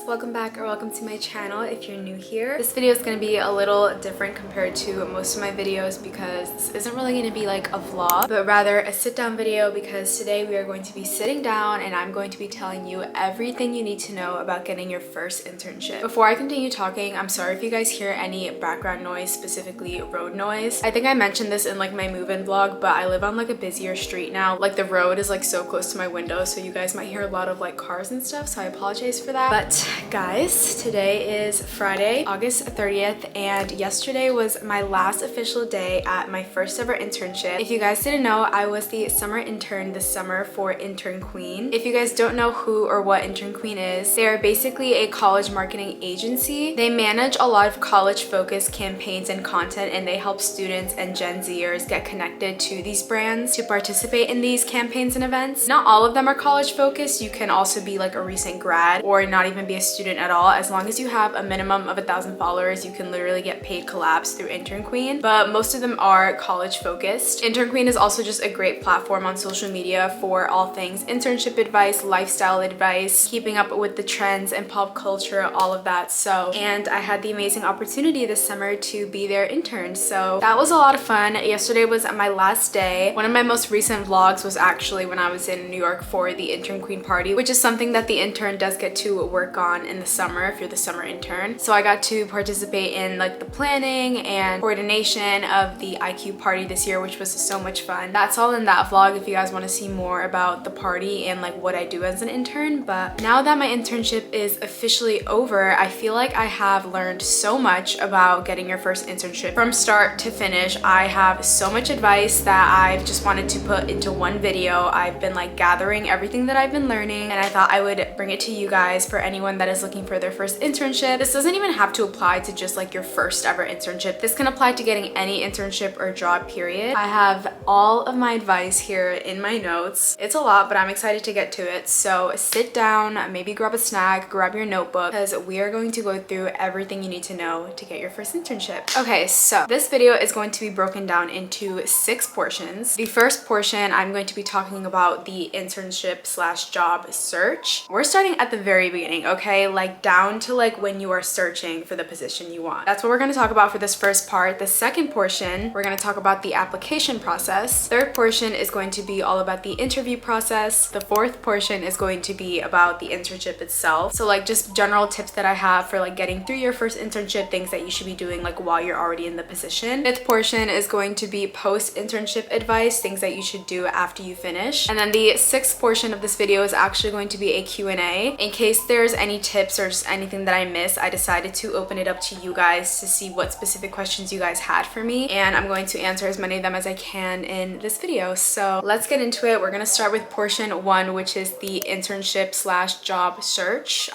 Welcome back or welcome to my channel if you're new here. This video is going to be a little different compared to most of my videos because this isn't really going to be like a vlog, but rather a sit down video because today we are going to be sitting down and I'm going to be telling you everything you need to know about getting your first internship. Before I continue talking, I'm sorry if you guys hear any background noise, specifically road noise. I think I mentioned this in like my move-in vlog, but I live on like a busier street now. Like the road is like so close to my window, so you guys might hear a lot of like cars and stuff, so I apologize for that. But guys, today is Friday, August 30th, and yesterday was my last official day at my first ever internship. If you guys didn't know, I was the summer intern this summer for Intern Queen. If you guys don't know who or what Intern Queen is, they are basically a college marketing agency. They manage a lot of college-focused campaigns and content, and they help students and Gen Zers get connected to these brands to participate in these campaigns and events. Not all of them are college-focused. You can also be like a recent grad or not even be a student at all. As long as you have a minimum of 1,000 followers, you can literally get paid collabs through Intern Queen, but most of them are college focused. Intern Queen is also just a great platform on social media for all things internship advice, lifestyle advice, keeping up with the trends and pop culture, all of that. And I had the amazing opportunity this summer to be their intern, so that was a lot of fun. Yesterday was my last day. One of my most recent vlogs was actually when I was in New York for the Intern Queen party, which is something that the intern does get to work on in the summer if you're the summer intern. So I got to participate in like the planning and coordination of the IQ party this year, which was so much fun. That's all in that vlog if you guys want to see more about the party and like what I do as an intern. But now that my internship is officially over, I feel like I have learned so much about getting your first internship from start to finish. I have so much advice that I've just wanted to put into one video. I've been like gathering everything that I've been learning, and I thought I would bring it to you guys for anyone that is looking for their first internship. This doesn't even have to apply to just like your first ever internship. This can apply to getting any internship or job, period. I have all of my advice here in my notes. It's a lot, but I'm excited to get to it. So sit down, maybe grab a snack, grab your notebook, because we are going to go through everything you need to know to get your first internship. Okay, so this video is going to be broken down into 6 portions. The first portion, I'm going to be talking about the internship slash job search. We're starting at the very beginning, okay? Like down to like when you are searching for the position you want. That's what we're going to talk about for this first part. The second portion, we're going to talk about the application process. Third portion is going to be all about the interview process. The fourth portion is going to be about the internship itself. So like just general tips that I have for like getting through your first internship, things that you should be doing like while you're already in the position. Fifth portion is going to be post-internship advice, things that you should do after you finish. And then the sixth portion of this video is actually going to be a Q&A. In case there's any tips or just anything that I missed, I decided to open it up to you guys to see what specific questions you guys had for me, and I'm going to answer as many of them as I can in this video. So let's get into it. We're going to start with portion 1, which is the internship slash job search.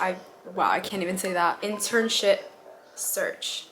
Wow, I can't even say that. Internship search.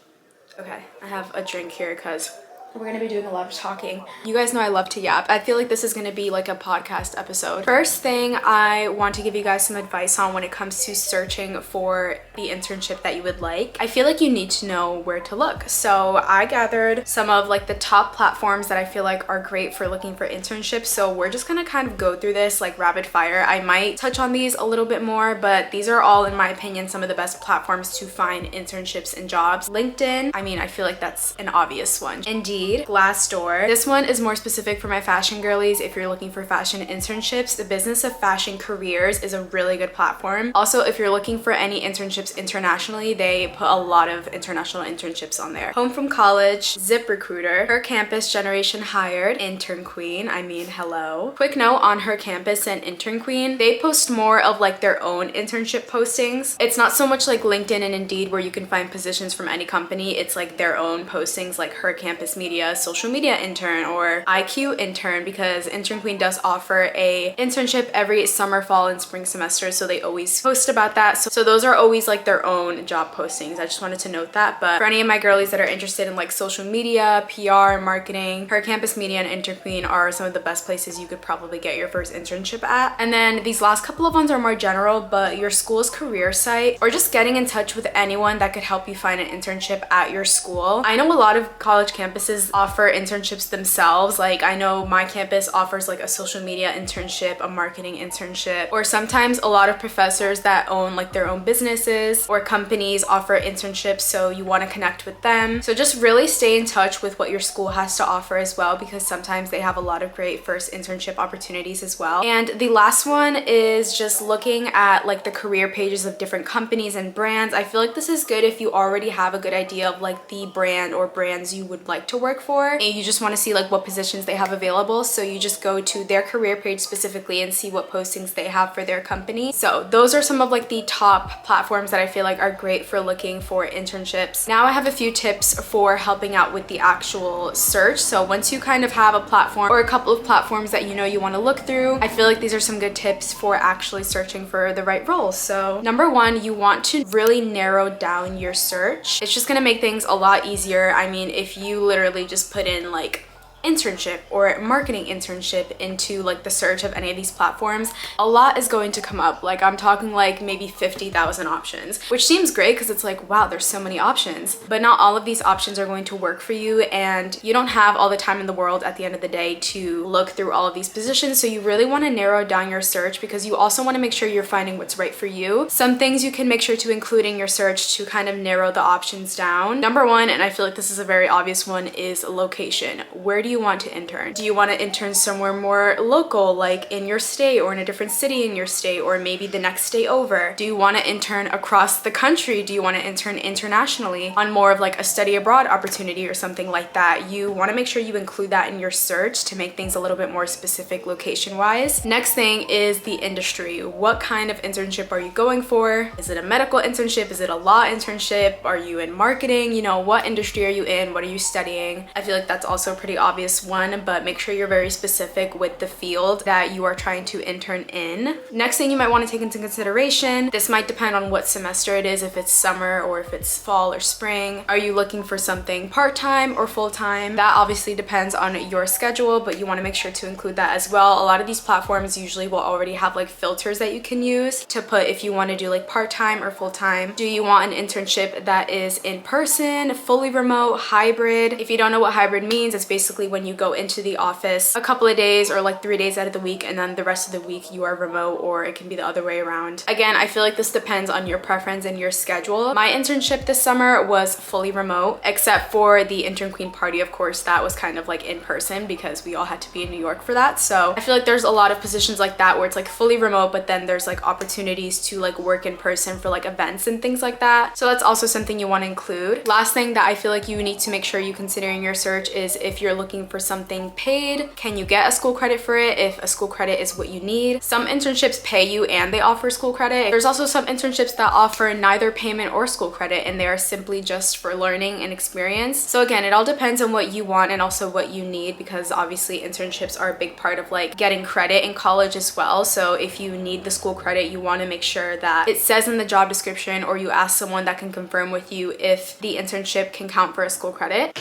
Okay, I have a drink here because we're gonna be doing a lot of talking. You guys know I love to yap. I feel like this is gonna be like a podcast episode. First thing I want to give you guys some advice on when it comes to searching for the internship that you would like. I feel like you need to know where to look. So I gathered some of like the top platforms that I feel like are great for looking for internships. So we're just gonna kind of go through this like rapid fire. I might touch on these a little bit more, but these are all, in my opinion, some of the best platforms to find internships and jobs. LinkedIn, I mean, I feel like that's an obvious one. Indeed, Glassdoor. This one is more specific for my fashion girlies. If you're looking for fashion internships, the Business of Fashion Careers is a really good platform. Also, if you're looking for any internships internationally, they put a lot of international internships on there. Home from College, ZipRecruiter, Her Campus, Generation Hired, Intern Queen, I mean, hello. Quick note on Her Campus and Intern Queen, they post more of like their own internship postings. It's not so much like LinkedIn and Indeed where you can find positions from any company. It's like their own postings, like Her Campus Media, social media intern, or IQ intern, because Intern Queen does offer a internship every summer, fall, and spring semester, so they always post about that. So those are always like their own job postings. I just wanted to note that. But for any of my girlies that are interested in like social media, PR, marketing, Her Campus Media and Intern Queen are some of the best places you could probably get your first internship at. And then these last couple of ones are more general, but your school's career site, or just getting in touch with anyone that could help you find an internship at your school. I know a lot of college campuses campuses offer internships themselves. Like I know my campus offers like a social media internship, a marketing internship, or sometimes a lot of professors that own like their own businesses or companies offer internships, so you want to connect with them. So just really stay in touch with what your school has to offer as well, because sometimes they have a lot of great first internship opportunities as well. And the last one is just looking at like the career pages of different companies and brands. I feel like this is good if you already have a good idea of like the brand or brands you would like to work for and you just want to see like what positions they have available. So you just go to their career page specifically and see what postings they have for their company. So those are some of like the top platforms that I feel like are great for looking for internships. Now I have a few tips for helping out with the actual search. So once you kind of have a platform or a couple of platforms that you know you want to look through, I feel like these are some good tips for actually searching for the right role. So number one, you want to really narrow down your search. It's just gonna make things a lot easier. I mean, if you literally just put in like internship or marketing internship into like the search of any of these platforms, a lot is going to come up. Like I'm talking like maybe 50,000 options, which seems great because it's like, wow, there's so many options, but not all of these options are going to work for you, and you don't have all the time in the world at the end of the day to look through all of these positions. So you really want to narrow down your search because you also want to make sure you're finding what's right for you. Some things you can make sure to include in your search to kind of narrow the options down. Number one, and I feel like this is a very obvious one, is location. Where do you want to intern? Do you want to intern somewhere more local, like in your state or in a different city in your state, or maybe the next state over? Do you want to intern across the country? Do you want to intern internationally on more of like a study abroad opportunity or something like that? You want to make sure you include that in your search to make things a little bit more specific location wise. Next thing is the industry. What kind of internship are you going for? Is it a medical internship? Is it a law internship? Are you in marketing? You know, what industry are you in? What are you studying? I feel like that's also a pretty obvious one, but make sure you're very specific with the field that you are trying to intern in. Next thing you might want to take into consideration, this might depend on what semester it is, if it's summer or if it's fall or spring. Are you looking for something part-time or full-time? That obviously depends on your schedule, but you want to make sure to include that as well. A lot of these platforms usually will already have like filters that you can use to put if you want to do like part-time or full-time. Do you want an internship that is in person, fully remote, hybrid? If you don't know what hybrid means, it's basically when you go into the office a couple of days or like 3 days out of the week, and then the rest of the week you are remote, or it can be the other way around. Again, I feel like this depends on your preference and your schedule. My internship this summer was fully remote, except for the Intern Queen party. Of course, that was kind of like in person because we all had to be in New York for that. So I feel like there's a lot of positions like that where it's like fully remote, but then there's like opportunities to like work in person for like events and things like that. So that's also something you want to include. Last thing that I feel like you need to make sure you consider in your search is if you're looking for something paid, can you get a school credit for it if a school credit is what you need? Some internships pay you and they offer school credit. There's also some internships that offer neither payment or school credit, and they are simply just for learning and experience. So again, it all depends on what you want and also what you need, because obviously internships are a big part of like getting credit in college as well. So if you need the school credit, you want to make sure that it says in the job description, or you ask someone that can confirm with you if the internship can count for a school credit.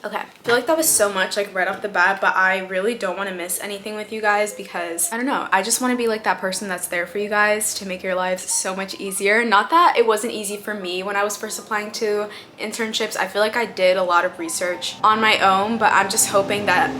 Okay, I feel like that was so much like right off the bat, but I really don't want to miss anything with you guys because I don't know, I just want to be like that person that's there for you guys to make your lives so much easier. Not that it wasn't easy for me when I was first applying to internships. I feel like I did a lot of research on my own, but I'm just hoping that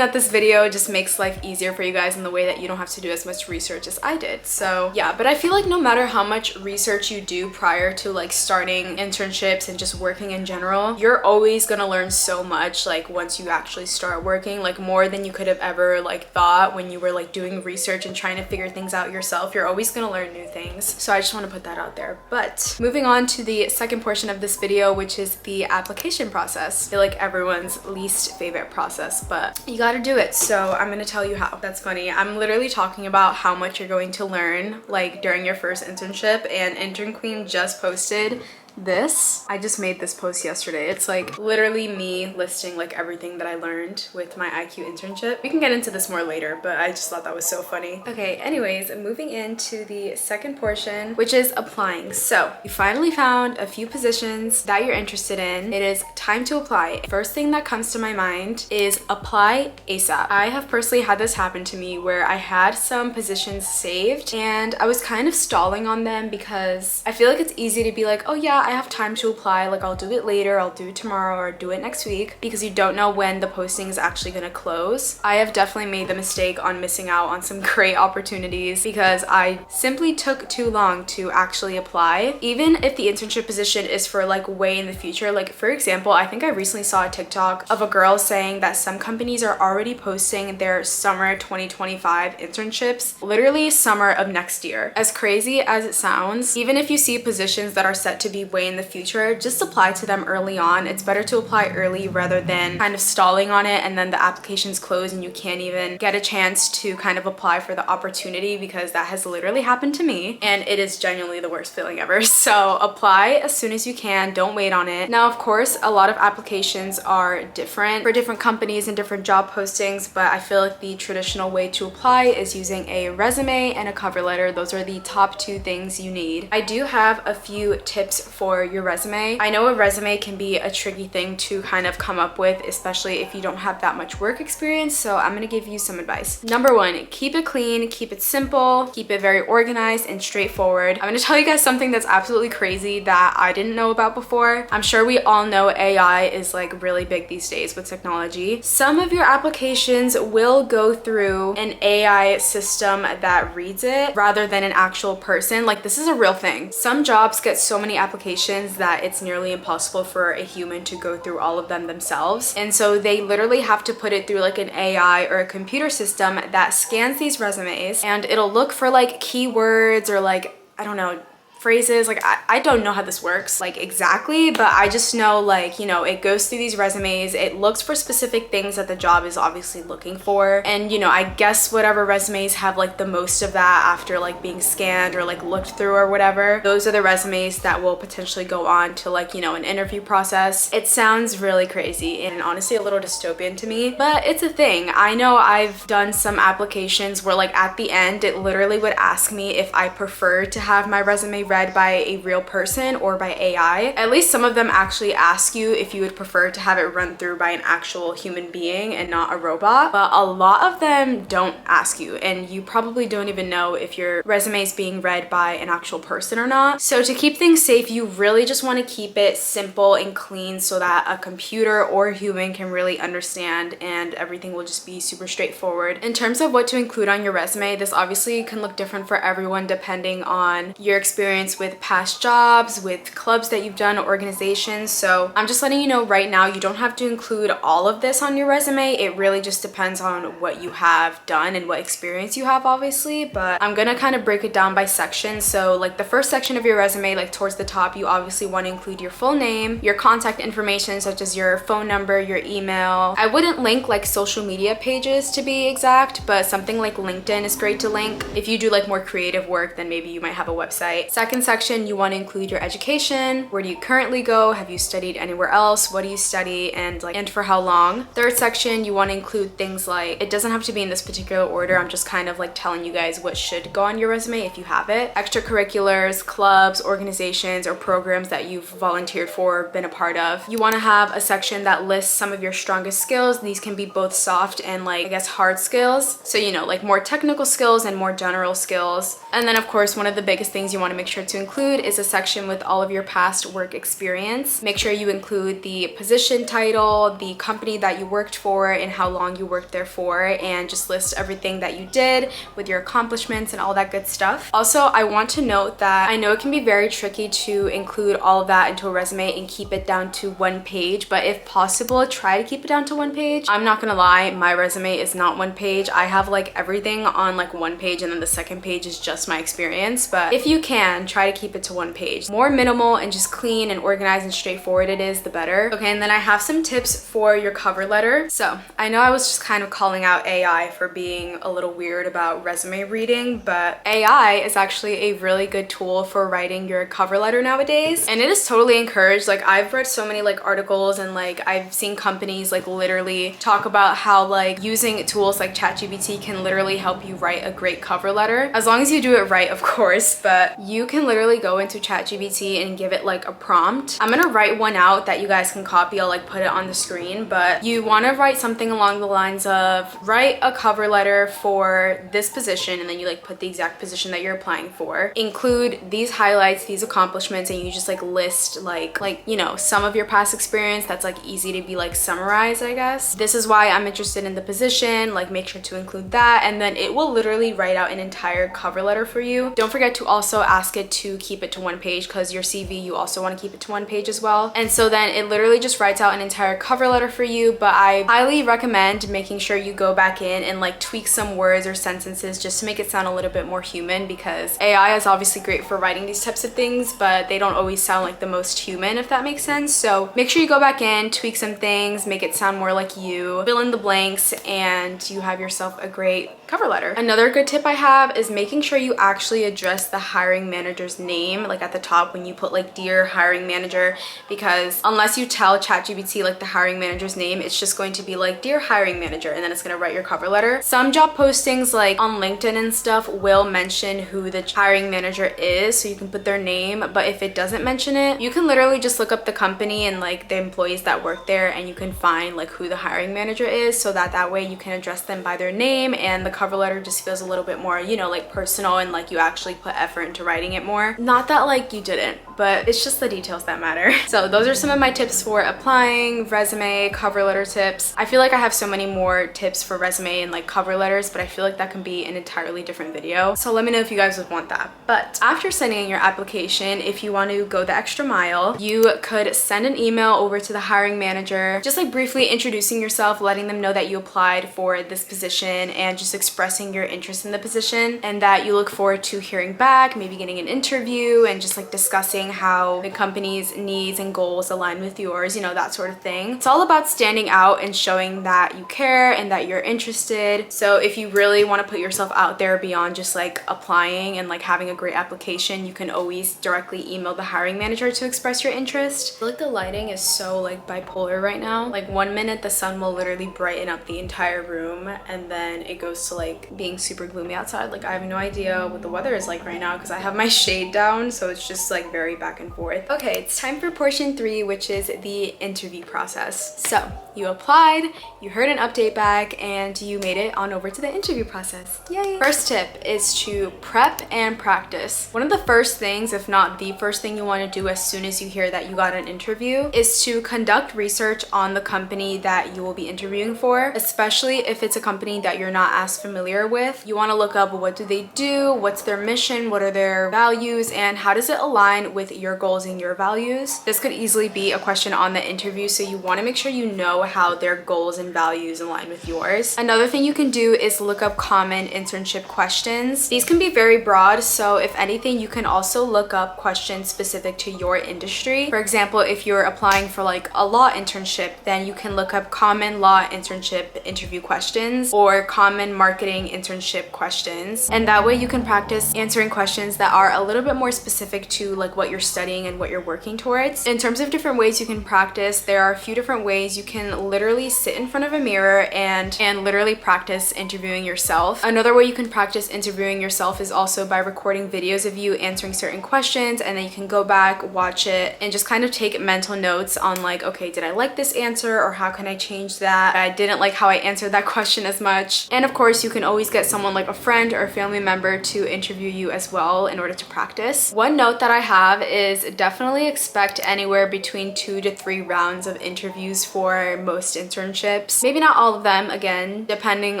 this video just makes life easier for you guys in the way that you don't have to do as much research as I did. So yeah, but I feel like no matter how much research you do prior to like starting internships and just working in general, you're always gonna learn so much like once you actually start working, like more than you could have ever like thought when you were like doing research and trying to figure things out yourself. You're always gonna learn new things. So I just want to put that out there. But moving on to the second portion of this video, which is the application process. I feel like everyone's least favorite process, but you gotta do it. So I'm gonna tell you how. That's funny. I'm literally talking about how much you're going to learn like during your first internship, and Intern Queen just posted this. I just made this post yesterday. It's like literally me listing like everything that I learned with my IQ internship. We can get into this more later, but I just thought that was so funny. Okay, anyways, moving into the second portion, which is applying. So you finally found a few positions that you're interested in. It is time to apply. First thing that comes to my mind is apply ASAP. I have personally had this happen to me where I had some positions saved and I was kind of stalling on them because I feel like it's easy to be like, oh yeah, I have time to apply, like I'll do it later, I'll do it tomorrow or do it next week, because you don't know when the posting is actually gonna close. I have definitely made the mistake on missing out on some great opportunities because I simply took too long to actually apply. Even if the internship position is for like way in the future, like for example, I think I recently saw a TikTok of a girl saying that some companies are already posting their summer 2025 internships literally summer of next year. As crazy as it sounds, even if you see positions that are set to be way in the future, just apply to them early on. It's better to apply early rather than kind of stalling on it and then the applications close and you can't even get a chance to kind of apply for the opportunity, because that has literally happened to me and it is genuinely the worst feeling ever. So apply as soon as you can, don't wait on it. Now, of course, a lot of applications are different for different companies and different job postings, but I feel like the traditional way to apply is using a resume and a cover letter. Those are the top two things you need. I do have a few tips for your resume. I know a resume can be a tricky thing to kind of come up with, especially if you don't have that much work experience, so I'm gonna give you some advice. Number one, keep it clean, keep it simple, keep it very organized and straightforward. I'm gonna tell you guys something that's absolutely crazy that I didn't know about before. I'm sure we all know AI is like really big these days with technology. Some of your applications will go through an AI system that reads it rather than an actual person. Like, this is a real thing. Some jobs get so many applications that it's nearly impossible for a human to go through all of them themselves. And so they literally have to put it through like an AI or a computer system that scans these resumes, and it'll look for like keywords or like, I don't know, phrases. Like I don't know how this works like exactly, but I just know, like, you know, it goes through these resumes, it looks for specific things that the job is obviously looking for, and you know, I guess whatever resumes have like the most of that after like being scanned or like looked through or whatever, those are the resumes that will potentially go on to like, you know, an interview process. It sounds really crazy and honestly a little dystopian to me, but it's a thing. I know I've done some applications where like at the end it literally would ask me if I prefer to have my resume read by a real person or by AI. At least some of them actually ask you if you would prefer to have it run through by an actual human being and not a robot, but a lot of them don't ask you, and you probably don't even know if your resume is being read by an actual person or not. So to keep things safe, you really just want to keep it simple and clean so that a computer or a human can really understand and everything will just be super straightforward. In terms of what to include on your resume, this obviously can look different for everyone depending on your experience with past jobs, with clubs that you've done, organizations. So I'm just letting you know right now, you don't have to include all of this on your resume. It really just depends on what you have done and what experience you have, obviously, but I'm gonna kind of break it down by section. So like the first section of your resume, like towards the top, you obviously want to include your full name, your contact information such as your phone number, your email. I wouldn't link like social media pages to be exact, but something like LinkedIn is great to link. If you do like more creative work, then maybe you might have a website. Second section, you want to include your education. Where do you currently go? Have you studied anywhere else? What do you study, and for how long? Third section, you want to include things like, it doesn't have to be in this particular order, I'm just kind of like telling you guys what should go on your resume if you have it. Extracurriculars, clubs, organizations, or programs that you've volunteered for, been a part of. You want to have a section that lists some of your strongest skills. These can be both soft and like, I guess, hard skills. So, you know, like more technical skills and more general skills. And then of course, one of the biggest things you want to make sure to include is a section with all of your past work experience. Make sure you include the position title, the company that you worked for, and how long you worked there for, and just list everything that you did with your accomplishments and all that good stuff. Also, I want to note that I know it can be very tricky to include all of that into a resume and keep it down to one page, but if possible, try to keep it down to one page. I'm not gonna lie, my resume is not one page. I have like everything on like one page, and then the second page is just my experience, but if you can, try to keep it to one page. The more minimal and just clean and organized and straightforward it is, the better. Okay, and then I have some tips for your cover letter. So I know I was just kind of calling out AI for being a little weird about resume reading, but AI is actually a really good tool for writing your cover letter nowadays, and it is totally encouraged. Like, I've read so many like articles, and like I've seen companies like literally talk about how like using tools like ChatGPT can literally help you write a great cover letter, as long as you do it right, of course. But you can can literally go into ChatGPT and give it like a prompt. I'm gonna write one out that you guys can copy. I'll like put it on the screen, but you want to write something along the lines of write a cover letter for this position, and then you like put the exact position that you're applying for. Include these highlights, these accomplishments, and you just like list like you know, some of your past experience that's like easy to be like summarized, I guess. This is why I'm interested in the position, like make sure to include that, and then it will literally write out an entire cover letter for you. Don't forget to also ask it to keep it to one page, because your CV, you also want to keep it to one page as well. And so then it literally just writes out an entire cover letter for you, but I highly recommend making sure you go back in and like tweak some words or sentences just to make it sound a little bit more human, because AI is obviously great for writing these types of things, but they don't always sound like the most human, if that makes sense. So make sure you go back in, tweak some things, make it sound more like you, fill in the blanks, and you have yourself a great cover letter. Another good tip I have is making sure you actually address the hiring manager's name like at the top when you put like dear hiring manager, because unless you tell ChatGPT like the hiring manager's name, it's just going to be like dear hiring manager, and then it's going to write your cover letter. Some job postings like on LinkedIn and stuff will mention who the hiring manager is, so you can put their name, but if it doesn't mention it, you can literally just look up the company and like the employees that work there, and you can find like who the hiring manager is, so that way you can address them by their name, and the cover letter just feels a little bit more, you know, like personal, and like you actually put effort into writing it more. Not that like you didn't, but it's just the details that matter. So those are some of my tips for applying, resume, cover letter tips. I feel like I have so many more tips for resume and like cover letters, but I feel like that can be an entirely different video. So let me know if you guys would want that. But after sending in your application, if you want to go the extra mile, you could send an email over to the hiring manager, just like briefly introducing yourself, letting them know that you applied for this position, and just expressing your interest in the position, and that you look forward to hearing back, maybe getting an interview, and just like discussing how the company's needs and goals align with yours, you know, that sort of thing. It's all about standing out and showing that you care and that you're interested. So if you really want to put yourself out there beyond just like applying and like having a great application, you can always directly email the hiring manager to express your interest. I feel like the lighting is so like bipolar right now. Like 1 minute the sun will literally brighten up the entire room, and then it goes to like being super gloomy outside. Like I have no idea what the weather is like right now because I have my shade down, so it's just like very back and forth. Okay, it's time for portion 3, which is the interview process. So you applied, you heard an update back, and you made it on over to the interview process. Yay! First tip is to prep and practice. One of the first things, if not the first thing you want to do as soon as you hear that you got an interview, is to conduct research on the company that you will be interviewing for, especially if it's a company that you're not as familiar with. You want to look up what do they do, what's their mission, what are their values, and how does it align with your goals and your values. This could easily be a question on the interview, so you want to make sure you know how their goals and values align with yours. Another thing you can do is look up common internship questions. These can be very broad, so if anything, you can also look up questions specific to your industry. For example, if you're applying for like a law internship, then you can look up common law internship interview questions or common marketing internship questions, and that way you can practice answering questions that are a little bit more specific to like what you're studying and what you're working towards. In terms of different ways you can practice, there are a few different ways. You can literally sit in front of a mirror and literally practice interviewing yourself. Another way you can practice interviewing yourself is also by recording videos of you answering certain questions, and then you can go back, watch it, and just kind of take mental notes on like, okay, did I like this answer, or how can I change that? I didn't like how I answered that question as much. And of course, you can always get someone like a friend or a family member to interview you as well in order to practice. One note that I have is definitely expect anywhere between 2 to 3 rounds of interviews for most internships. Maybe not all of them, again, depending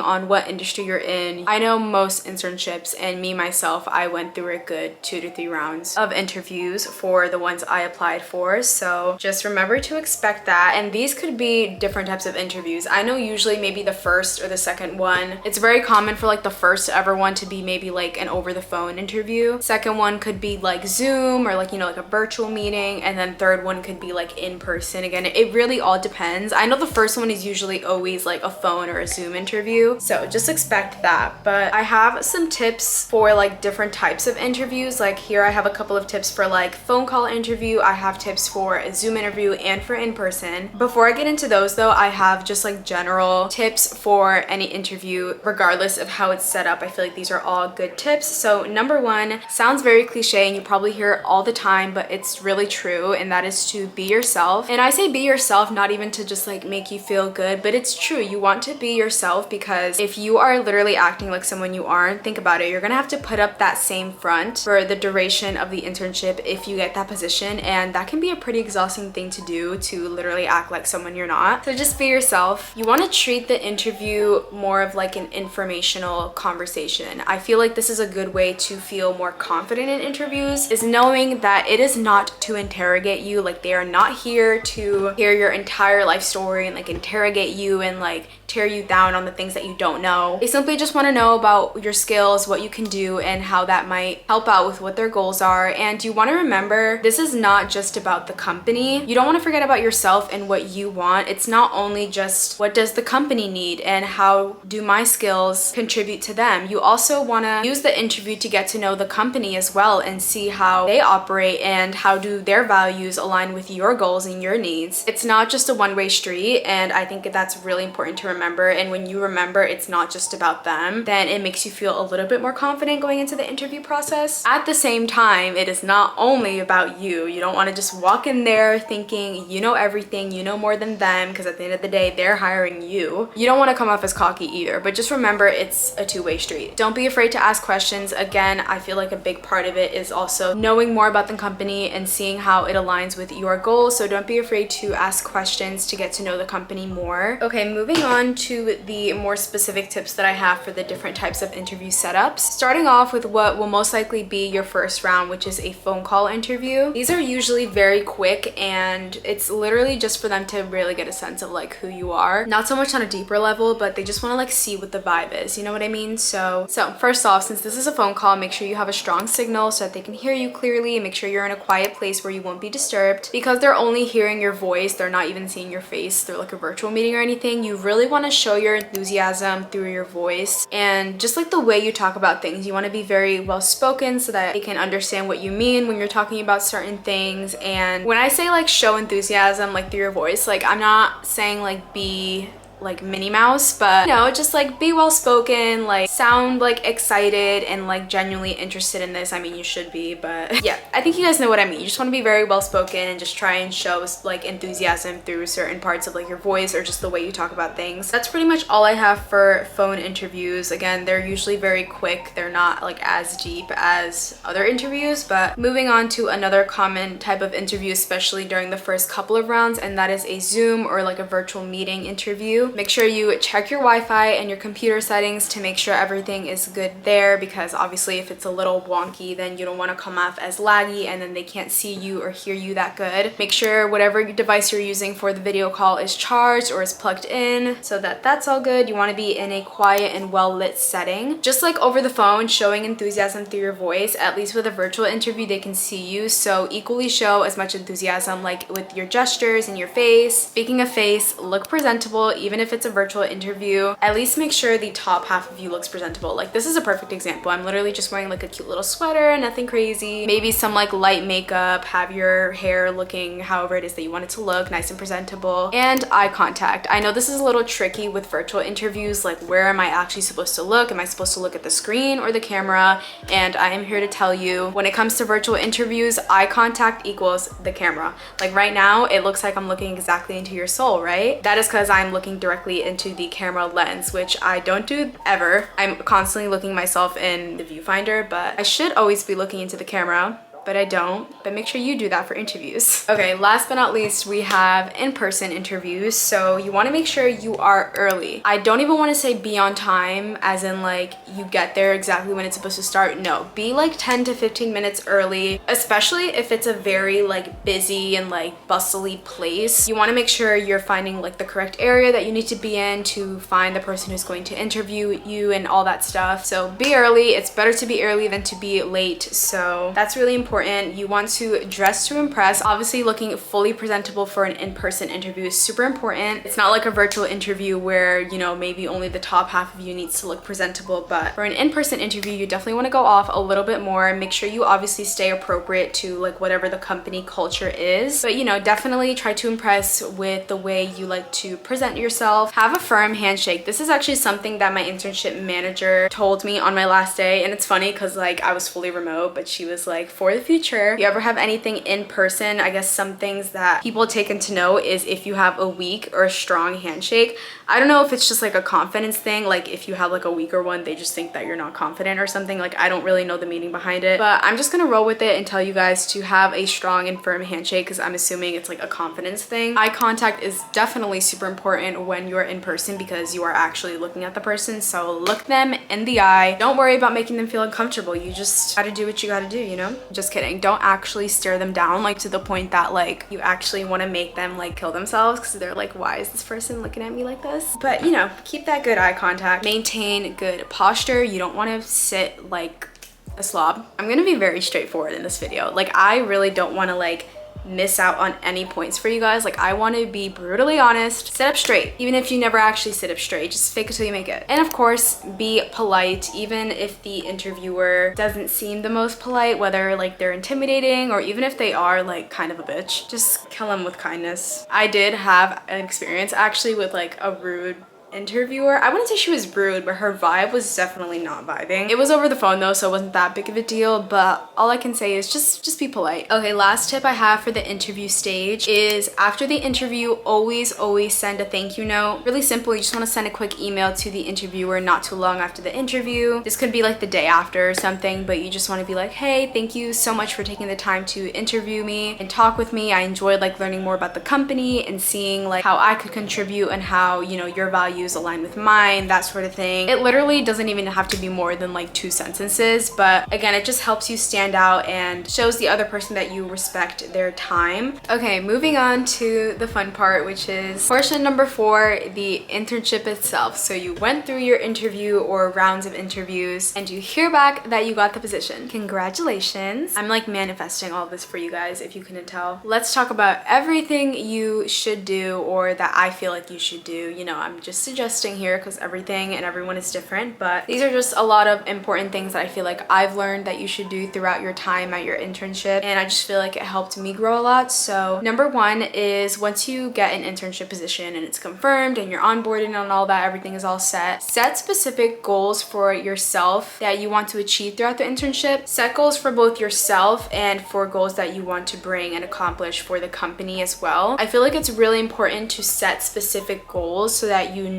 on what industry you're in. I know most internships, and me myself, I went through a good 2 to 3 rounds of interviews for the ones I applied for. So just remember to expect that. And these could be different types of interviews. I know usually maybe the first or the second one, it's very common for like the first ever one to be maybe like an over the phone interview. Second one could be like Zoom or like like, you know, like a virtual meeting, and then third one could be like in person. Again, it really all depends. I know the first one is usually always like a phone or a Zoom interview, so just expect that. But I have some tips for like different types of interviews. Like here I have a couple of tips for like phone call interview, I have tips for a Zoom interview, and for in person. Before I get into those though, I have just like general tips for any interview regardless of how it's set up. I feel like these are all good tips. So number one sounds very cliche and you probably hear it all the time, but it's really true, and that is to be yourself. And I say be yourself not even to just like make you feel good, but it's true. You want to be yourself, because if you are literally acting like someone you aren't, think about it, you're gonna have to put up that same front for the duration of the internship if you get that position, and that can be a pretty exhausting thing to do, to literally act like someone you're not. So just be yourself. You want to treat the interview more of like an informational conversation. I feel like this is a good way to feel more confident in interviews, is knowing that it is not to interrogate you. Like they are not here to hear your entire life story and like interrogate you and like tear you down on the things that you don't know. They simply just want to know about your skills, what you can do, and how that might help out with what their goals are. And you want to remember, this is not just about the company. You don't want to forget about yourself and what you want. It's not only just what does the company need and how do my skills contribute to them. You also want to use the interview to get to know the company as well and see how they operate and how do their values align with your goals and your needs. It's not just a one-way street, and I think that's really important to remember. And when you remember it's not just about them, then it makes you feel a little bit more confident going into the interview process. At the same time, it is not only about you. You don't want to just walk in there thinking you know everything, you know more than them, because at the end of the day, they're hiring you. You don't want to come off as cocky either, but just remember it's a two-way street. Don't be afraid to ask questions. Again, I feel like a big part of it is also knowing more about the company and seeing how it aligns with your goals. So don't be afraid to ask questions to get to know the company more. Okay, moving on to the more specific tips that I have for the different types of interview setups. Starting off with what will most likely be your first round, which is a phone call interview. These are usually very quick, and it's literally just for them to really get a sense of like who you are. Not so much on a deeper level, but they just want to like see what the vibe is, you know what I mean? So first off, since this is a phone call, make sure you have a strong signal so that they can hear you clearly, and make sure you're in a quiet place where you won't be disturbed. Because they're only hearing your voice, they're not even seeing your face through like a virtual meeting or anything, you really want to show your enthusiasm through your voice and just like the way you talk about things. You want to be very well spoken so that they can understand what you mean when you're talking about certain things. And when I say like show enthusiasm like through your voice, like I'm not saying like be like Minnie Mouse, but you know, just like be well spoken, like sound like excited and like genuinely interested in this. I mean, you should be, but yeah, I think you guys know what I mean. You just want to be very well spoken and just try and show like enthusiasm through certain parts of like your voice or just the way you talk about things. That's pretty much all I have for phone interviews. Again, they're usually very quick. They're not like as deep as other interviews. But moving on to another common type of interview, especially during the first couple of rounds, and that is a Zoom or like a virtual meeting interview. Make sure you check your Wi-Fi and your computer settings to make sure everything is good there, because obviously if it's a little wonky, then you don't want to come off as laggy and then they can't see you or hear you that good. Make sure whatever device you're using for the video call is charged or is plugged in so that that's all good. You want to be in a quiet and well-lit setting. Just like over the phone, showing enthusiasm through your voice, at least with a virtual interview, they can see you, so equally show as much enthusiasm like with your gestures and your face. Speaking of face, look presentable. Even if it's a virtual interview, at least make sure the top half of you looks presentable. Like this is a perfect example. I'm literally just wearing like a cute little sweater, nothing crazy, maybe some like light makeup, have your hair looking however it is that you want it to look, nice and presentable, and eye contact. I know this is a little tricky with virtual interviews, like where am I actually supposed to look? Am I supposed to look at the screen or the camera? And I am here to tell you, when it comes to virtual interviews, eye contact equals the camera. Like right now, it looks like I'm looking exactly into your soul, right? That is because I'm looking directly into the camera lens, which I don't do ever. I'm constantly looking myself in the viewfinder, but I should always be looking into the camera. but I don't. But make sure you do that for interviews. Okay, last but not least, we have in-person interviews. So you want to make sure you are early. I don't even want to say be on time, as in like you get there exactly when it's supposed to start. No, be like 10 to 15 minutes early, especially if it's a very like busy and like bustly place. You want to make sure you're finding like the correct area that you need to be in to find the person who's going to interview you and all that stuff. So be early. It's better to be early than to be late. So that's really important. important. You want to dress to impress. Obviously, looking fully presentable for an in-person interview is super important. It's not like a virtual interview where, you know, maybe only the top half of you needs to look presentable, but for an in-person interview, you definitely want to go off a little bit more. Make sure you obviously stay appropriate to like whatever the company culture is, but you know, definitely try to impress with the way you like to present yourself. Have a firm handshake. This is actually something that my internship manager told me on my last day, and it's funny because like I was fully remote, but she was like, for the future, if you ever have anything in person, I guess some things that people taken to know is if you have a weak or a strong handshake. I don't know if it's just like a confidence thing, like if you have like a weaker one, they just think that you're not confident or something. Like I don't really know the meaning behind it, but I'm just gonna roll with it and tell you guys to have a strong and firm handshake because I'm assuming it's like a confidence thing. Eye contact is definitely super important when you're in person because you are actually looking at the person, so look them in the eye. Don't worry about making them feel uncomfortable. You just gotta do what you gotta do, you know? Just kidding. Don't actually stare them down like to the point that like you actually want to make them like kill themselves because they're like, why is this person looking at me like this? But you know, keep that good eye contact. Maintain good posture. You don't want to sit like a slob. I'm gonna be very straightforward in this video. Like I really don't want to like miss out on any points for you guys. Like I want to be brutally honest. Sit up straight. Even if you never actually sit up straight, just fake it till you make it. And of course, be polite. Even if the interviewer doesn't seem the most polite, whether like they're intimidating or even if they are like kind of a bitch, just kill them with kindness. I did have an experience actually with like a rude interviewer. I wouldn't say she was rude, but her vibe was definitely not vibing. It was over the phone though, so it wasn't that big of a deal, but all I can say is just be polite. Okay, last tip I have for the interview stage is after the interview, always send a thank you note. Really simple. You just want to send a quick email to the interviewer not too long after the interview. This could be like the day after or something, but you just want to be like, hey, thank you so much for taking the time to interview me and talk with me. I enjoyed like learning more about the company and seeing like how I could contribute and how, you know, your values align with mine, that sort of thing. It literally doesn't even have to be more than like 2 sentences, but again, it just helps you stand out and shows the other person that you respect their time. Okay, moving on to the fun part, which is portion number 4, the internship itself. So you went through your interview or rounds of interviews and you hear back that you got the position. Congratulations. I'm like manifesting all this for you guys if you couldn't tell. Let's talk about everything you should do or that I feel like you should do. You know, I'm just suggesting here because everything and everyone is different, but these are just a lot of important things that I feel like I've learned that you should do throughout your time at your internship, and I just feel like it helped me grow a lot. So number 1 is once you get an internship position and it's confirmed and you're onboarded and all that, everything is all set, set specific goals for yourself that you want to achieve throughout the internship. Set goals for both yourself and for goals that you want to bring and accomplish for the company as well. I feel like it's really important to set specific goals so that you know.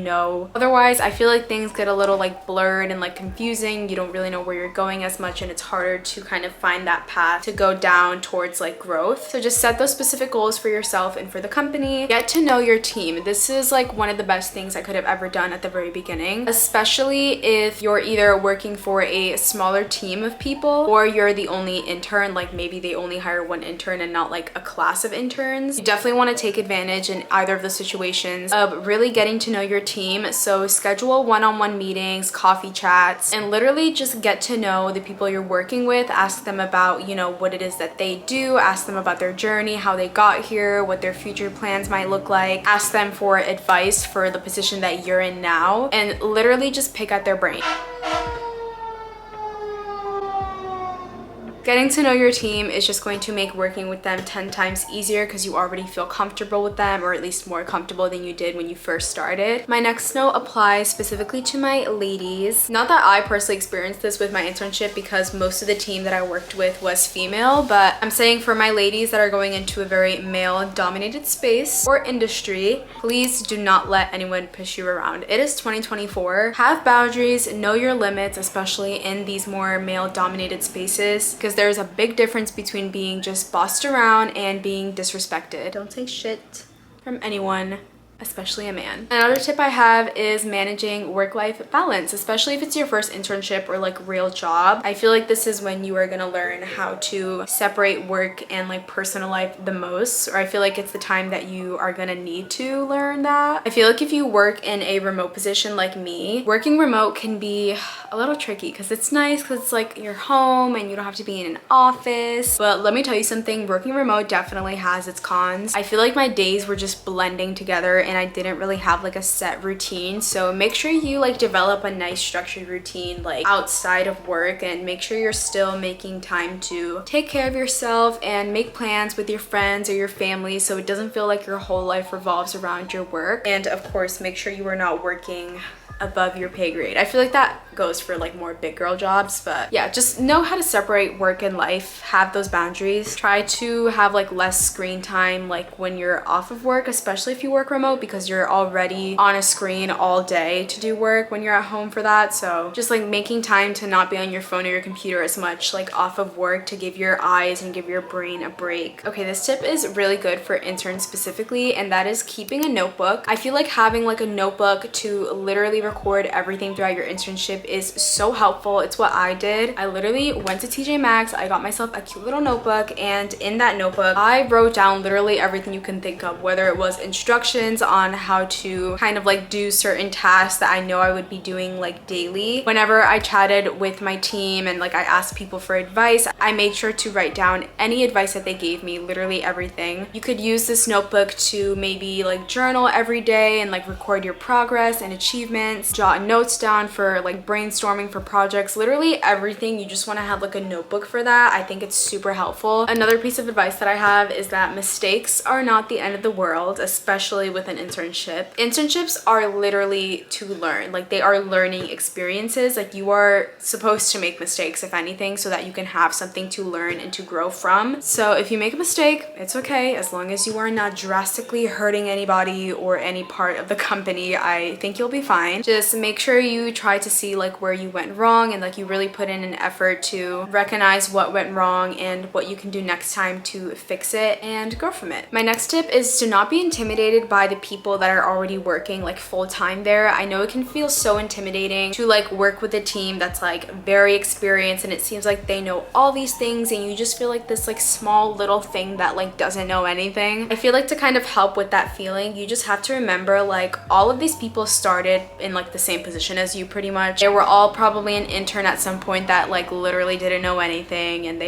Otherwise, I feel like things get a little like blurred and like confusing. You don't really know where you're going as much and it's harder to kind of find that path to go down towards like growth. So just set those specific goals for yourself and for the company. Get to know your team. This is like one of the best things I could have ever done at the very beginning, especially if you're either working for a smaller team of people or you're the only intern, like maybe they only hire one intern and not like a class of interns. You definitely want to take advantage in either of the situations of really getting to know your team. So schedule one-on-one meetings, coffee chats, and literally just get to know the people you're working with. Ask them about, you know, what it is that they do. Ask them about their journey, how they got here, what their future plans might look like. Ask them for advice for the position that you're in now, and literally just pick at their brain. Getting to know your team is just going to make working with them 10 times easier because you already feel comfortable with them, or at least more comfortable than you did when you first started. My next note applies specifically to my ladies. Not that I personally experienced this with my internship because most of the team that I worked with was female, but I'm saying for my ladies that are going into a very male-dominated space or industry, please do not let anyone push you around. It is 2024. Have boundaries, know your limits, especially in these more male-dominated spaces, because there's a big difference between being just bossed around and being disrespected. Don't take shit from anyone especially a man. Another tip I have is managing work-life balance, especially if it's your first internship or like real job. I feel like this is when you are gonna learn how to separate work and like personal life the most, or I feel like it's the time that you are gonna need to learn that. I feel like if you work in a remote position like me, working remote can be a little tricky because it's nice because it's like you're home and you don't have to be in an office. But let me tell you something, working remote definitely has its cons. I feel like my days were just blending together and I didn't really have like a set routine. So make sure you like develop a nice structured routine like outside of work, and make sure you're still making time to take care of yourself and make plans with your friends or your family so it doesn't feel like your whole life revolves around your work. And of course, make sure you are not working above your pay grade. I feel like that goes for like more big girl jobs, but yeah, just know how to separate work and life, have those boundaries. Try to have like less screen time like when you're off of work, especially if you work remote, because you're already on a screen all day to do work when you're at home for that. So just like making time to not be on your phone or your computer as much like off of work to give your eyes and give your brain a break. Okay, this tip is really good for interns specifically, and that is keeping a notebook. I feel like having like a notebook to literally record everything throughout your internship is so helpful. It's what I did. I literally went to TJ Maxx, I got myself a cute little notebook, and in that notebook I wrote down literally everything you can think of, whether it was instructions on how to kind of like do certain tasks that I know I would be doing like daily. Whenever I chatted with my team and like I asked people for advice, I made sure to write down any advice that they gave me, literally everything. You could use this notebook to maybe like journal every day and like record your progress and achievements, jot notes down for like brainstorming for projects, literally everything. You just want to have like a notebook for that. I think it's super helpful. Another piece of advice that I have is that mistakes are not the end of the world, especially with an internship. Internships are literally to learn, like they are learning experiences. Like you are supposed to make mistakes if anything, so that you can have something to learn and to grow from. So if you make a mistake, it's okay, as long as you are not drastically hurting anybody or any part of the company. I think you'll be fine. Just make sure you try to see like where you went wrong and like you really put in an effort to recognize what went wrong and what you can do next time to fix it and grow from it. My next tip is to not be intimidated by the people that are already working like full-time there. I know it can feel so intimidating to like work with a team that's like very experienced and it seems like they know all these things and you just feel like this like small little thing that like doesn't know anything. I feel like to kind of help with that feeling, you just have to remember like all of these people started in like the same position as you pretty much. They were all probably an intern at some point that like literally didn't know anything, and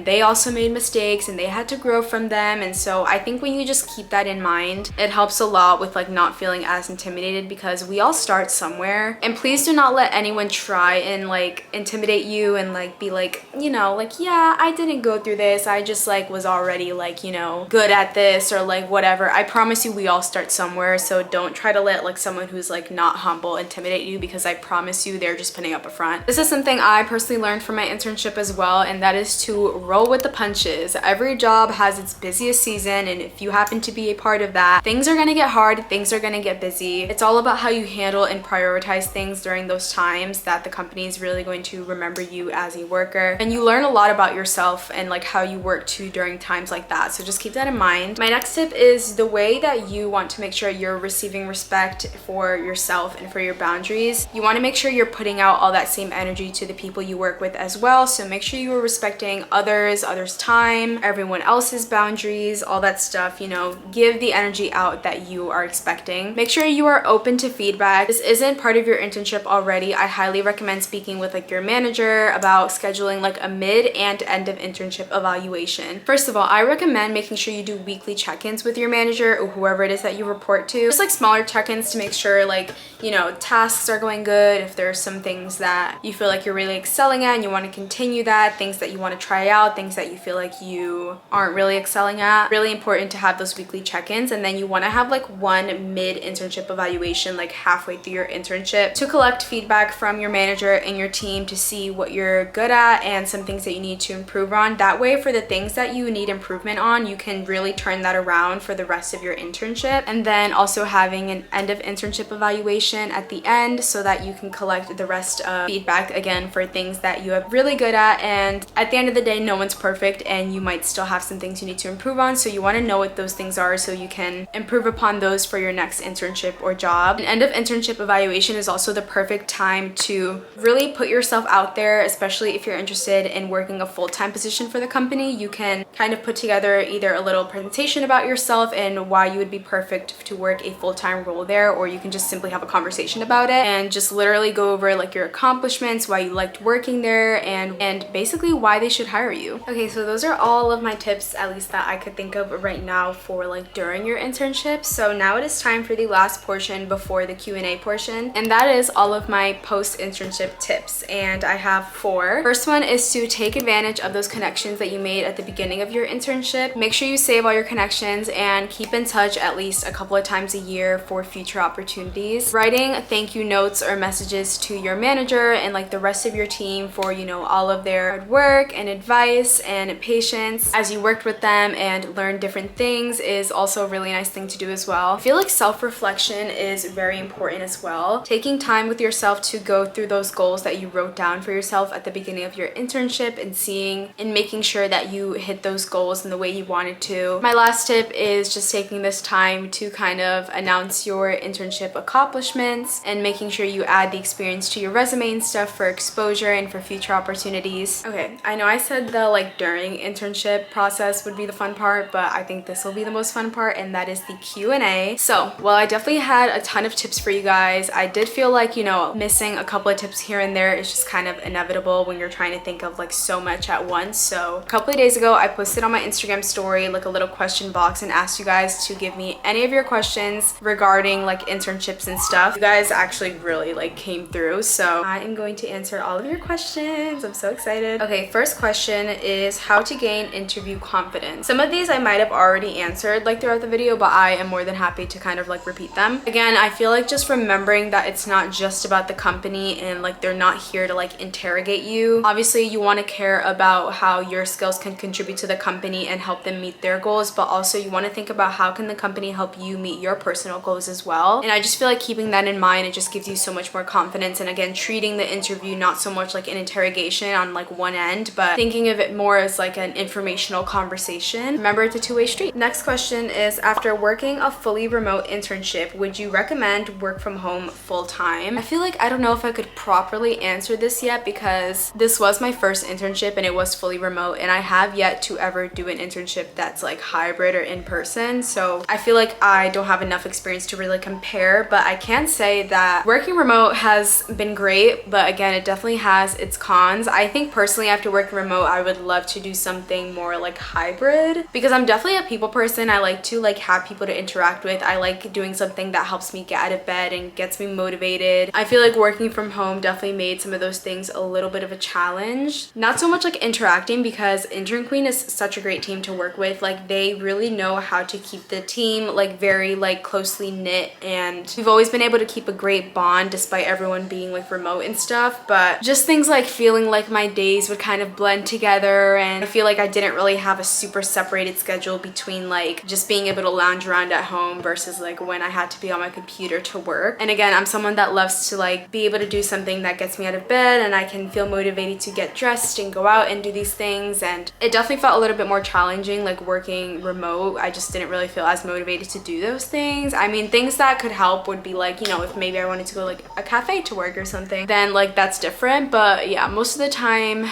they also made mistakes and they had to grow from them. And so I think when you just keep that in mind, it helps a lot with like not feeling as intimidated, because we all start somewhere. And please do not let anyone try and like intimidate you and like be like, you know, like, yeah, I didn't go through this, I just like was already like, you know, good at this or like whatever. I promise you we all start somewhere, so don't try to let like someone who's like not humble intimidate you, because I promise you they're just putting up a front. This is something I personally learned from my internship as well, and that is to roll with the punches. Every job has its busiest season, and if you happen to be a part of that, things are gonna get hard, things are gonna get busy. It's all about how you handle and prioritize things during those times that the company is really going to remember you as a worker. And you learn a lot about yourself and like how you work too during times like that, so just keep that in mind. My next tip is the way that you want to make sure you're receiving respect for yourself and for your boundaries. You want to make sure you're putting out all that same energy to the people you work with as well, so make sure you are respecting others' time, everyone else's boundaries, all that stuff. You know, give the energy out that you are expecting. Make sure you are open to feedback. This isn't part of your internship already, I highly recommend speaking with like your manager about scheduling like a mid and end of internship evaluation. First of all, I recommend making sure you do weekly check-ins with your manager or whoever it is that you report to. Just like smaller check-ins to make sure like, you know, tasks are going good, if there's some things that you feel like you're really excelling at and you want to continue that, things that you want to try out, things that you feel like you aren't really excelling at. Really important to have those weekly check-ins. And then you want to have like one mid-internship evaluation like halfway through your internship to collect feedback from your manager and your team to see what you're good at and some things that you need to improve on. That way, for the things that you need improvement on, you can really turn that around for the rest of your internship. And then also having an end of internship evaluation at the end so that you can collect the rest of feedback again for things that you are really good at. And at the end of the day, no one's perfect and you might still have some things you need to improve on. So you want to know what those things are so you can improve upon those for your next internship or job. An end of internship evaluation is also the perfect time to really put yourself out there, especially if you're interested in working a full-time position for the company. You can kind of put together either a little presentation about yourself and why you would be perfect to work a full-time role there, or you can just simply have a conversation about it and just literally go over like your accomplishments, why you liked working there, and basically why they should hire you. Okay, so those are all of my tips, at least that I could think of right now for like during your internship. So now it is time for the last portion before the Q&A portion, and that is all of my post-internship tips, and I have 4. First one is to take advantage of those connections that you made at the beginning of your internship. Make sure you save all your connections and keep in touch at least a couple of times a year for future opportunities. Writing thank you notes or messages to your manager and like the rest of your team for, you know, all of their hard work and advice and patience as you worked with them and learned different things is also a really nice thing to do as well. I feel like self-reflection is very important as well. Taking time with yourself to go through those goals that you wrote down for yourself at the beginning of your internship and seeing and making sure that you hit those goals in the way you wanted to. My last tip is just taking this time to kind of announce your internship accomplishments and making sure you add the experience to your resume and stuff for exposure and for future opportunities. Okay, I know I said the like during internship process would be the fun part, but I think this will be the most fun part, and that is the Q&A. So, well, I definitely had a ton of tips for you guys. I did feel like, you know, missing a couple of tips here and there is just kind of inevitable when you're trying to think of like so much at once. So a couple of days ago, I posted on my Instagram story like a little question box and asked you guys to give me any of your questions regarding like internships and stuff. You guys actually really like came through, so I am going to answer all of your questions. I'm so excited. Okay, first question is how to gain interview confidence. Some of these I might have already answered like throughout the video, but I am more than happy to kind of like repeat them. Again, I feel like just remembering that it's not just about the company and like they're not here to like interrogate you. Obviously, you want to care about how your skills can contribute to the company and help them meet their goals, but also you want to think about how can the company help you meet your personal goals as well. And I just feel like keeping that in mind, it just gives you so much more confidence. And again, treating the interview not so much like an interrogation on like one end, but thinking of it more as like an informational conversation. Remember, it's a two-way street. Next question is, after working a fully remote internship, would you recommend work from home full-time? I feel like I don't know if I could properly answer this yet because this was my first internship and it was fully remote, and I have yet to ever do an internship that's like hybrid or in person. So I feel like I don't have enough experience to really compare, but I can say that working remote has been great, but again, it definitely has its cons. I think personally after working remote, I would love to do something more like hybrid because I'm definitely a people person. I like to like have people to interact with. I like doing something that helps me get out of bed and gets me motivated. I feel like working from home definitely made some of those things a little bit of a challenge. Not so much like interacting, because Intern Queen is such a great team to work with. Like they really know how to keep the team like very like closely knit, and we've always been able to keep a great bond despite everyone being like remote and stuff. But just things like feeling like my days would kind of blend together, and I feel like I didn't really have a super separated schedule between like just being able to lounge around at home versus like when I had to be on my computer to work. And again, I'm someone that loves to like be able to do something that gets me out of bed and I can feel motivated to get dressed and go out and do these things, and it definitely felt a little bit more challenging like working remote. I just didn't really feel as motivated to do those things. I mean, things that could help would be like, you know, if maybe I wanted to go like a cafe to work or something, then like that's different. But yeah, most of the time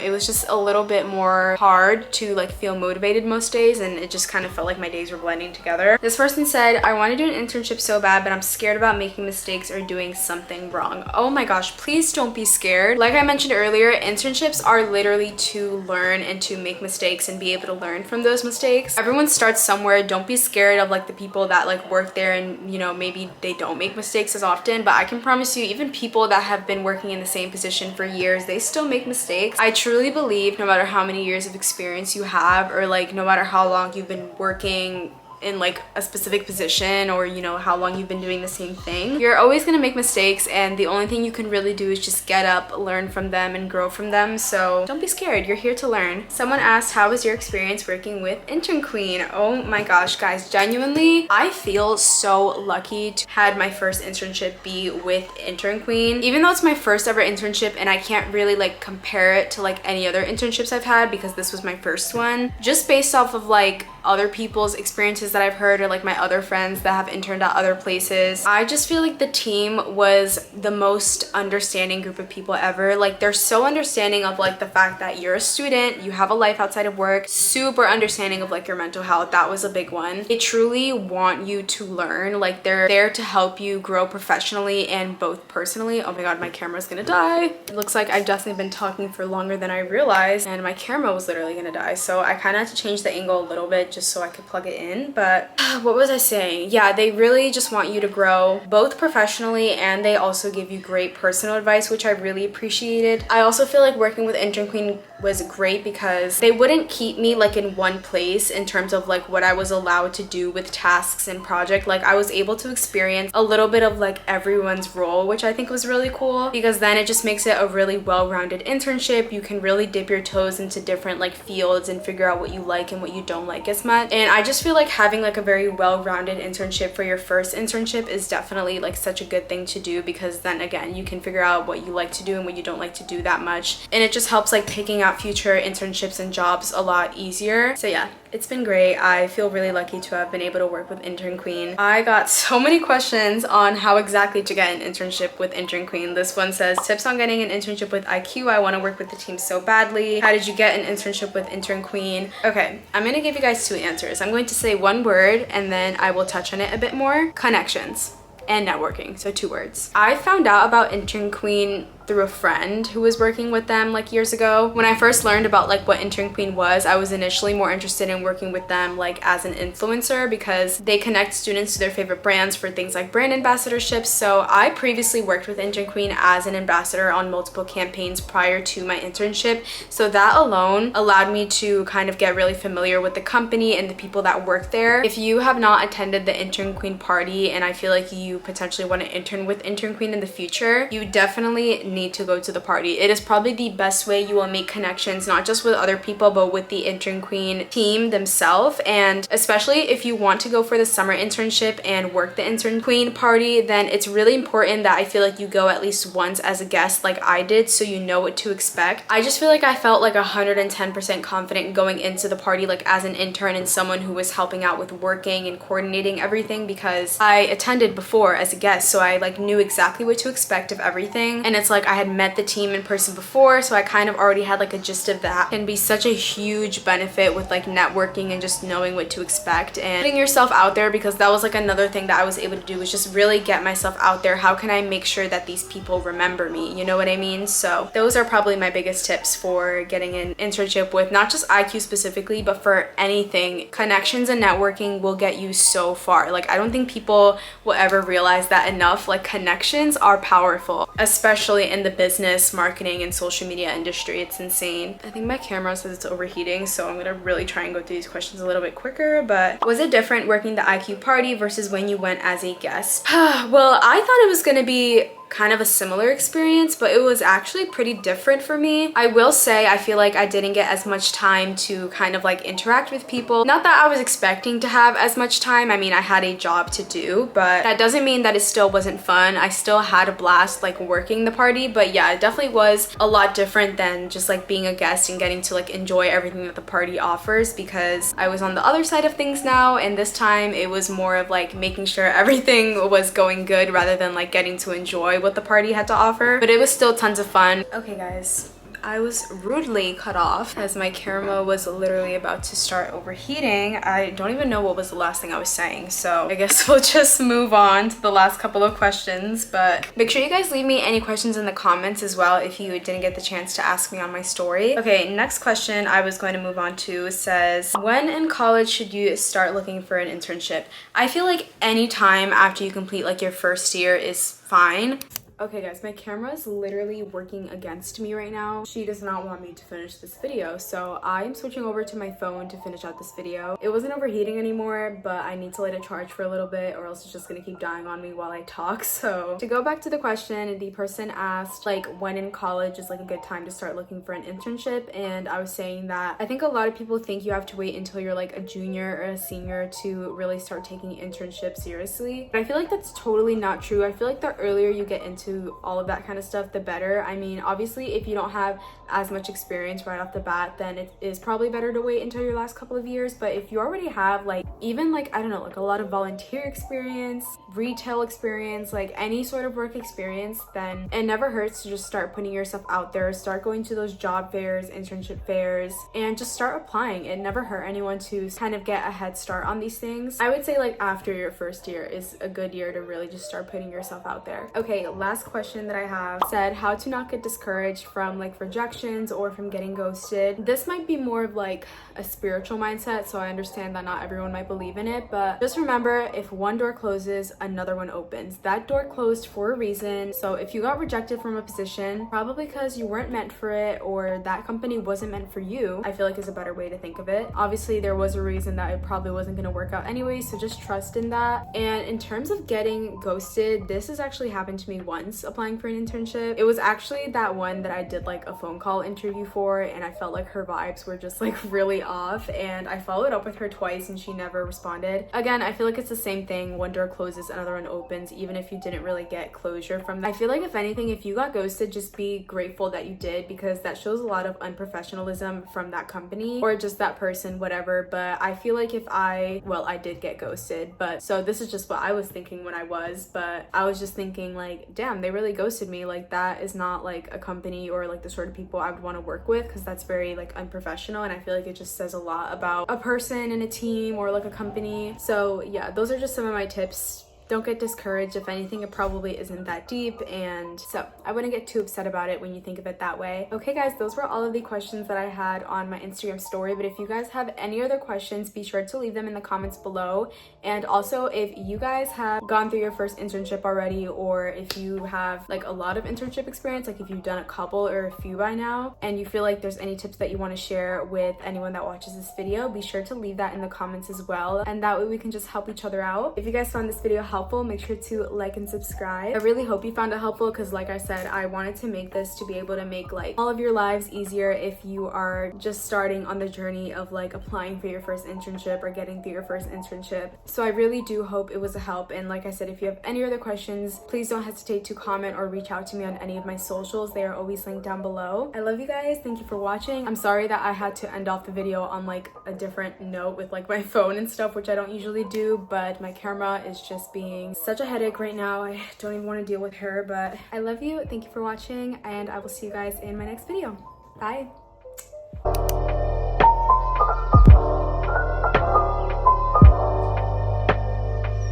it was just a little bit more hard to like feel motivated most days, and it just kind of felt like my days were blending together. This person said, I want to do an internship so bad, but I'm scared about making mistakes or doing something wrong. Oh my gosh, please don't be scared. Like I mentioned earlier, internships are literally to learn and to make mistakes and be able to learn from those mistakes. Everyone starts somewhere. Don't be scared of like the people that like work there and, you know, maybe they don't make mistakes as often, but I can promise you, even people that have been working in the same position for years, they still make mistakes. I truly believe no matter how many years of experience you have, or like no matter how long you've been working in like a specific position, or you know, how long you've been doing the same thing. You're always gonna make mistakes, and the only thing you can really do is just get up, learn from them, and grow from them. So don't be scared, you're here to learn. Someone asked, how was your experience working with Intern Queen? Oh my gosh, guys, genuinely, I feel so lucky to had my first internship be with Intern Queen. Even though it's my first ever internship and I can't really like compare it to like any other internships I've had because this was my first one, just based off of like other people's experiences that I've heard, or like my other friends that have interned at other places, I just feel like the team was the most understanding group of people ever. Like, they're so understanding of like the fact that you're a student, you have a life outside of work, super understanding of like your mental health. That was a big one. They truly want you to learn. Like, they're there to help you grow professionally and both personally. Oh my god, my camera's gonna die. It looks like I've definitely been talking for longer than I realized, and my camera was literally gonna die, so I kind of had to change the angle a little bit just so I could plug it in. But what was I saying? Yeah, they really just want you to grow both professionally, and they also give you great personal advice, which I really appreciated. I also feel like working with Intern Queen was great because they wouldn't keep me like in one place in terms of like what I was allowed to do with tasks and project. Like, I was able to experience a little bit of like everyone's role, which I think was really cool, because then it just makes it a really well-rounded internship. You can really dip your toes into different like fields and figure out what you like and what you don't like as much. And I just feel like having like a very well-rounded internship for your first internship is definitely like such a good thing to do, because then again, you can figure out what you like to do and what you don't like to do that much, and it just helps like picking out future internships and jobs a lot easier. So yeah, it's been great. I feel really lucky to have been able to work with Intern Queen. I got so many questions on how exactly to get an internship with Intern Queen. This one says, tips on getting an internship with IQ. I want to work with the team so badly. How did you get an internship with Intern Queen? Okay, I'm gonna give you guys two answers. I'm going to say one word and then I will touch on it a bit more. Connections and networking. So 2 words. I found out about Intern Queen through a friend who was working with them like years ago. When I first learned about like what Intern Queen was, I was initially more interested in working with them like as an influencer, because they connect students to their favorite brands for things like brand ambassadorships. So I previously worked with Intern Queen as an ambassador on multiple campaigns prior to my internship. So that alone allowed me to kind of get really familiar with the company and the people that work there. If you have not attended the Intern Queen party and I feel like you potentially want to intern with Intern Queen in the future, you definitely need to go to the party. It is probably the best way you will make connections, not just with other people, but with the Intern Queen team themselves. And especially if you want to go for the summer internship and work the Intern Queen party, then it's really important that I feel like you go at least once as a guest like I did, so you know what to expect. I just feel like I felt like 110% confident going into the party like as an intern and someone who was helping out with working and coordinating everything, because I attended before as a guest, so I like knew exactly what to expect of everything. And it's like I had met the team in person before, so I kind of already had like a gist of that. It can be such a huge benefit with like networking and just knowing what to expect and putting yourself out there, because that was like another thing that I was able to do, was just really get myself out there. How can I make sure that these people remember me? You know what I mean? So those are probably my biggest tips for getting an internship with not just IQ specifically, but for anything. Connections and networking will get you so far. Like, I don't think people will ever realize that enough. Like, connections are powerful, especially in the business, marketing, and social media industry. It's insane. I think my camera says it's overheating, so I'm gonna really try and go through these questions a little bit quicker. But was it different working the IQ party versus when you went as a guest? Well, I thought it was gonna be kind of a similar experience, but it was actually pretty different for me. I will say I feel like I didn't get as much time to kind of like interact with people. Not that I was expecting to have as much time. I mean, I had a job to do, but that doesn't mean that it still wasn't fun. I still had a blast like working the party, but yeah, it definitely was a lot different than just like being a guest and getting to like enjoy everything that the party offers, because I was on the other side of things now, and this time it was more of like making sure everything was going good rather than like getting to enjoy what the party had to offer. But it was still tons of fun. Okay guys, I was rudely cut off as my camera was literally about to start overheating. I don't even know what was the last thing I was saying, so I guess we'll just move on to the last couple of questions. But make sure you guys leave me any questions in the comments as well if you didn't get the chance to ask me on my story. Okay, next question I was going to move on to says, when in college should you start looking for an internship? I feel like any time after you complete like your first year is fine. Okay guys, my camera is literally working against me right now. She does not want me to finish this video, so I'm switching over to my phone to finish out this video. It wasn't overheating anymore, but I need to let it charge for a little bit or else it's just gonna keep dying on me while I talk. So to go back to the question, the person asked like when in college is like a good time to start looking for an internship, and I was saying that I think a lot of people think you have to wait until you're like a junior or a senior to really start taking internships seriously. But I feel like that's totally not true. I feel like the earlier you get into all of that kind of stuff, the better. I mean, obviously if you don't have as much experience right off the bat, then it is probably better to wait until your last couple of years. But if you already have like even like, I don't know, like a lot of volunteer experience, retail experience, like any sort of work experience, then it never hurts to just start putting yourself out there, start going to those job fairs, internship fairs, and just start applying. It never hurt anyone to kind of get a head start on these things. I would say like after your first year is a good year to really just start putting yourself out there. Okay, last question that I have said how to not get discouraged from like rejections or from getting ghosted. This might be more of like a spiritual mindset, so I understand that not everyone might believe in it, but just remember, if one door closes, another one opens. That door closed for a reason. So if you got rejected from a position, probably because you weren't meant for it or that company wasn't meant for you, I feel like is a better way to think of it. Obviously there was a reason that it probably wasn't going to work out anyway, so just trust in that. And in terms of getting ghosted, this has actually happened to me once applying for an internship. It was actually that one that I did like a phone call interview for, and I felt like her vibes were just like really off, and I followed up with her twice and she never responded. Again, I feel like it's the same thing. One door closes, another one opens, even if you didn't really get closure from that. I feel like if anything, if you got ghosted, just be grateful that you did, because that shows a lot of unprofessionalism from that company or just that person, whatever. But I feel like if I did get ghosted, but so this is just what I was thinking when I was, but I was just thinking like, damn, they really ghosted me. Like that is not like a company or like the sort of people I would want to work with, because that's very like unprofessional, and I feel like it just says a lot about a person in a team or like a company. So yeah, those are just some of my tips. Don't get discouraged. If anything, it probably isn't that deep, and so I wouldn't get too upset about it when you think of it that way. Okay guys, those were all of the questions that I had on my Instagram story, but if you guys have any other questions, be sure to leave them in the comments below. And also, if you guys have gone through your first internship already, or if you have like a lot of internship experience, like if you've done a couple or a few by now, and you feel like there's any tips that you want to share with anyone that watches this video, be sure to leave that in the comments as well, and that way we can just help each other out. If you guys found this video helpful, make sure to like and subscribe. I really hope you found it helpful, because like I said, I wanted to make this to be able to make like all of your lives easier if you are just starting on the journey of like applying for your first internship or getting through your first internship. So I really do hope it was a help, and like I said, if you have any other questions, please don't hesitate to comment or reach out to me on any of my socials. They are always linked down below. I love you guys. Thank you for watching. I'm sorry that I had to end off the video on like a different note with like my phone and stuff, which I don't usually do, but my camera is just being such a headache right now. I don't even want to deal with her, but I love you. Thank you for watching, and I will see you guys in my next video. Bye.